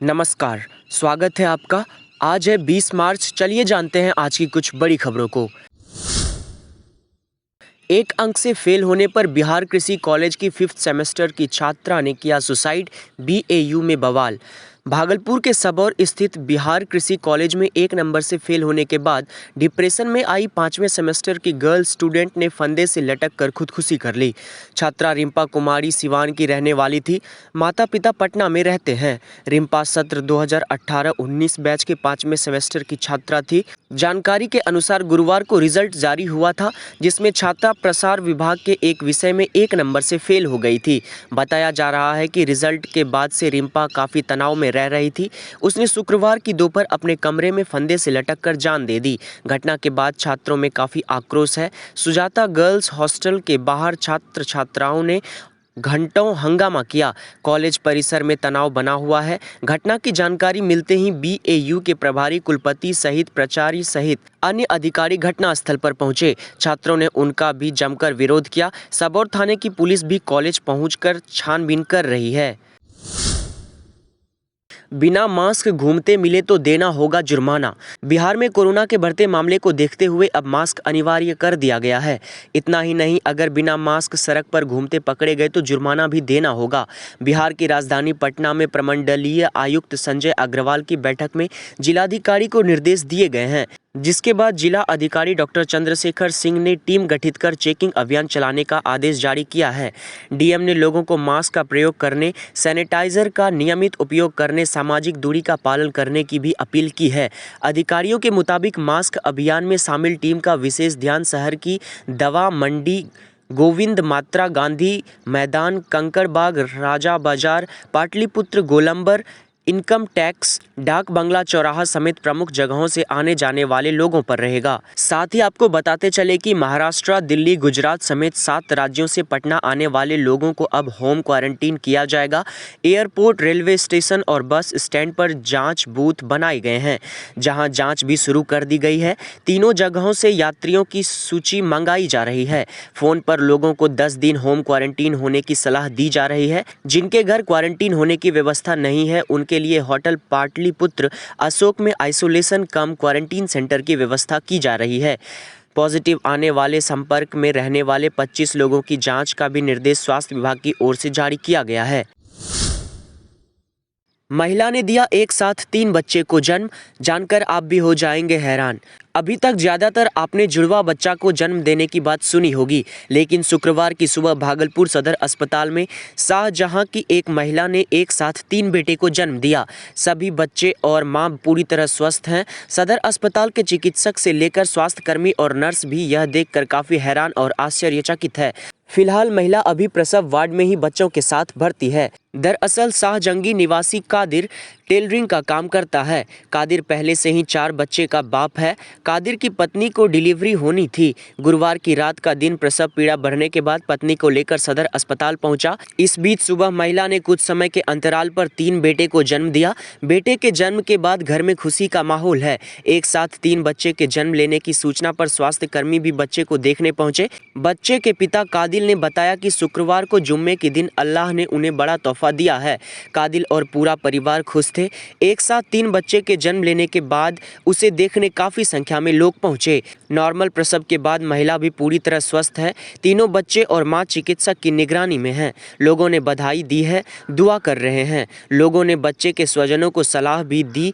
नमस्कार, स्वागत है आपका। आज है 20 मार्च। चलिए जानते हैं आज की कुछ बड़ी खबरों को। एक अंक से फेल होने पर बिहार कृषि कॉलेज की 5th सेमेस्टर की छात्रा ने किया सुसाइड, बीएयू में बवाल। भागलपुर के सबौर स्थित बिहार कृषि कॉलेज में 1 नंबर से फेल होने के बाद डिप्रेशन में आई 5वें सेमेस्टर की गर्ल स्टूडेंट ने फंदे से लटक कर खुदकुशी कर ली। छात्रा रिम्पा कुमारी सिवान की रहने वाली थी। माता पिता पटना में रहते हैं। रिम्पा सत्र 2018-19 बैच के 5वें सेमेस्टर की छात्रा थी। जानकारी के अनुसार गुरुवार को रिजल्ट जारी हुआ था, जिसमें छात्रा प्रसार विभाग के एक विषय में 1 नंबर से फेल हो गई थी। बताया जा रहा है कि रिजल्ट के बाद से रिम्पा काफ़ी तनाव में रह रही थी। उसने शुक्रवार की दोपहर अपने कमरे में फंदे से लटक कर जान दे दी। घटना के बाद छात्रों में काफ़ी आक्रोश है। सुजाता गर्ल्स हॉस्टल के बाहर छात्र छात्राओं ने घंटों हंगामा किया। कॉलेज परिसर में तनाव बना हुआ है। घटना की जानकारी मिलते ही बीएयू के प्रभारी कुलपति सहित प्राचार्य सहित अन्य अधिकारी घटनास्थल पर पहुंचे। छात्रों ने उनका भी जमकर विरोध किया। सबौर थाने की पुलिस भी कॉलेज पहुंचकर छानबीन कर रही है। बिना मास्क घूमते मिले तो देना होगा जुर्माना। बिहार में कोरोना के बढ़ते मामले को देखते हुए अब मास्क अनिवार्य कर दिया गया है। इतना ही नहीं, अगर बिना मास्क सड़क पर घूमते पकड़े गए तो जुर्माना भी देना होगा। बिहार की राजधानी पटना में प्रमंडलीय आयुक्त संजय अग्रवाल की बैठक में जिलाधिकारी को निर्देश दिए गए हैं, जिसके बाद जिला अधिकारी डॉक्टर चंद्रशेखर सिंह ने टीम गठित कर चेकिंग अभियान चलाने का आदेश जारी किया है। डीएम ने लोगों को मास्क का प्रयोग करने, सैनिटाइजर का नियमित उपयोग करने, सामाजिक दूरी का पालन करने की भी अपील की है। अधिकारियों के मुताबिक मास्क अभियान में शामिल टीम का विशेष ध्यान शहर की दवा मंडी, गोविंद मात्रा गांधी मैदान, कंकड़बाग, राजा बाजार, पाटलिपुत्र, गोलंबर, इनकम टैक्स, डाक बंगला चौराहा समेत प्रमुख जगहों से आने जाने वाले लोगों पर रहेगा। साथ ही आपको बताते चले कि महाराष्ट्र, दिल्ली, गुजरात समेत 7 राज्यों से पटना आने वाले लोगों को अब होम क्वारंटीन किया जाएगा। एयरपोर्ट, रेलवे स्टेशन और बस स्टैंड पर जांच बूथ बनाए गए हैं, जहां जांच भी शुरू कर दी गई है। तीनों जगहों से यात्रियों की सूची मंगाई जा रही है। फोन पर लोगों को 10 दिन होम क्वारंटीन होने की सलाह दी जा रही है। जिनके घर क्वारंटीन होने की व्यवस्था नहीं है, उनके लिए होटल पाटलिपुत्र अशोक में आइसोलेशन कम क्वारंटीन सेंटर की व्यवस्था की जा रही है। पॉजिटिव आने वाले संपर्क में रहने वाले 25 लोगों की जांच का भी निर्देश स्वास्थ्य विभाग की ओर से जारी किया गया है। महिला ने दिया एक साथ 3 बच्चे को जन्म, जानकर आप भी हो जाएंगे हैरान। अभी तक ज़्यादातर आपने जुड़वा बच्चा को जन्म देने की बात सुनी होगी, लेकिन शुक्रवार की सुबह भागलपुर सदर अस्पताल में शाहजहां की एक महिला ने एक साथ 3 बेटे को जन्म दिया। सभी बच्चे और मां पूरी तरह स्वस्थ हैं। सदर अस्पताल के चिकित्सक से लेकर स्वास्थ्यकर्मी और नर्स भी यह देखकर काफ़ी हैरान और आश्चर्यचकित है। फिलहाल महिला अभी प्रसव वार्ड में ही बच्चों के साथ भर्ती है। दरअसल शाहजंगी निवासी कादिर टेलरिंग का काम करता है। कादिर पहले से ही 4 बच्चे का बाप है। कादिर की पत्नी को डिलीवरी होनी थी। गुरुवार की रात का दिन प्रसव पीड़ा बढ़ने के बाद पत्नी को लेकर सदर अस्पताल पहुंचा। इस बीच सुबह महिला ने कुछ समय के अंतराल पर 3 बेटे को जन्म दिया। बेटे के जन्म के बाद घर में खुशी का माहौल है। एक साथ 3 बच्चे के जन्म लेने की सूचना पर स्वास्थ्यकर्मी भी बच्चे को देखने पहुंचे। बच्चे के पिता कादिल ने बताया कि शुक्रवार को जुम्मे के दिन अल्लाह ने उन्हें बड़ा तोहफा दिया है। कादिल और पूरा परिवार खुश थे। एक साथ 3 बच्चे के जन्म लेने के बाद उसे देखने काफ़ी संख्या में लोग पहुंचे। नॉर्मल प्रसव के बाद महिला भी पूरी तरह स्वस्थ है। तीनों बच्चे और मां चिकित्सक की निगरानी में हैं। लोगों ने बधाई दी है, दुआ कर रहे हैं। लोगों ने बच्चे के स्वजनों को सलाह भी दी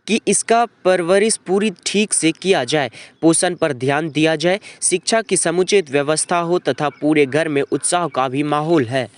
कि इसका परवरिश पूरी ठीक से किया जाए, पोषण पर ध्यान दिया जाए, शिक्षा की समुचित व्यवस्था हो तथा पूरे घर में उत्साह का भी माहौल है।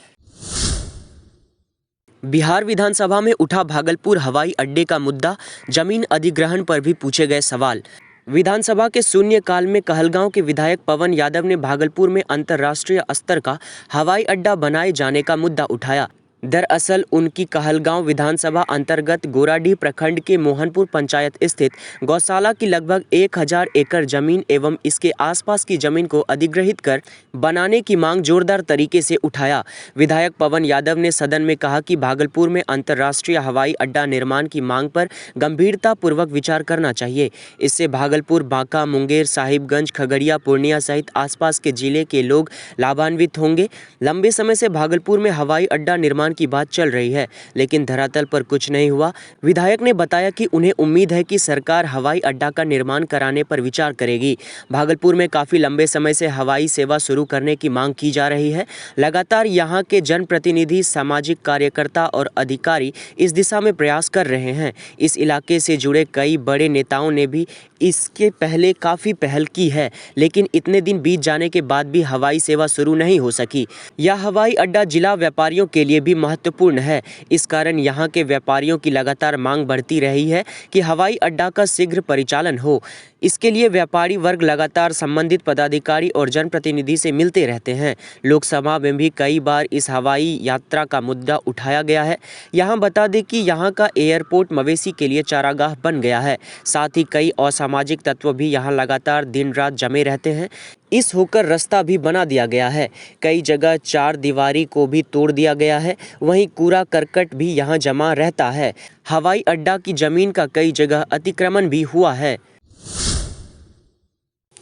बिहार विधानसभा में उठा भागलपुर हवाई अड्डे का मुद्दा, जमीन अधिग्रहण पर भी पूछे गए सवाल। विधानसभा के शून्यकाल में कहलगांव के विधायक पवन यादव ने भागलपुर में अंतर्राष्ट्रीय स्तर का हवाई अड्डा बनाए जाने का मुद्दा उठाया। दरअसल उनकी कहलगांव विधानसभा अंतर्गत गोराडीह प्रखंड के मोहनपुर पंचायत स्थित गौशाला की लगभग 1000 एकड़ जमीन एवं इसके आसपास की जमीन को अधिग्रहित कर बनाने की मांग जोरदार तरीके से उठाया। विधायक पवन यादव ने सदन में कहा कि भागलपुर में अंतर्राष्ट्रीय हवाई अड्डा निर्माण की मांग पर गंभीरतापूर्वक विचार करना चाहिए। इससे भागलपुर, बांका, मुंगेर, साहिबगंज, खगड़िया, पूर्णिया सहित आसपास के जिले के लोग लाभान्वित होंगे। लंबे समय से भागलपुर में हवाई अड्डा निर्माण निर्माण की बात चल रही है, लेकिन धरातल पर कुछ नहीं हुआ। विधायक ने बताया कि उन्हें उम्मीद है कि सरकार हवाई अड्डा का निर्माण कराने पर विचार करेगी। भागलपुर में काफ़ी लंबे समय से हवाई सेवा शुरू करने की मांग की जा रही है। लगातार यहाँ के जनप्रतिनिधि, सामाजिक कार्यकर्ता और अधिकारी इस दिशा में प्रयास कर रहे हैं। इस इलाके से जुड़े कई बड़े नेताओं ने भी इसके पहले काफ़ी पहल की है, लेकिन इतने दिन बीत जाने के बाद भी हवाई सेवा शुरू नहीं हो सकी। यह हवाई अड्डा जिला व्यापारियों के लिए भी महत्वपूर्ण है। इस कारण यहाँ के व्यापारियों की लगातार मांग बढ़ती रही है कि हवाई अड्डा का शीघ्र परिचालन हो। इसके लिए व्यापारी वर्ग लगातार संबंधित पदाधिकारी और जनप्रतिनिधि से मिलते रहते हैं। लोकसभा में भी कई बार इस हवाई यात्रा का मुद्दा उठाया गया है। यहाँ बता दें कि यहाँ का एयरपोर्ट मवेशी के लिए चारागाह बन गया है। साथ ही कई असामाजिक तत्व भी यहाँ लगातार दिन रात जमे रहते हैं। इस होकर रास्ता भी बना दिया गया है। कई जगह चार दीवारी को भी तोड़ दिया गया है। वहीं कूड़ा करकट भी यहाँ जमा रहता है। हवाई अड्डा की जमीन का कई जगह अतिक्रमण भी हुआ है।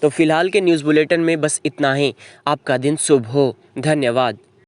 तो फिलहाल के न्यूज़ बुलेटिन में बस इतना ही। आपका दिन शुभ हो। धन्यवाद।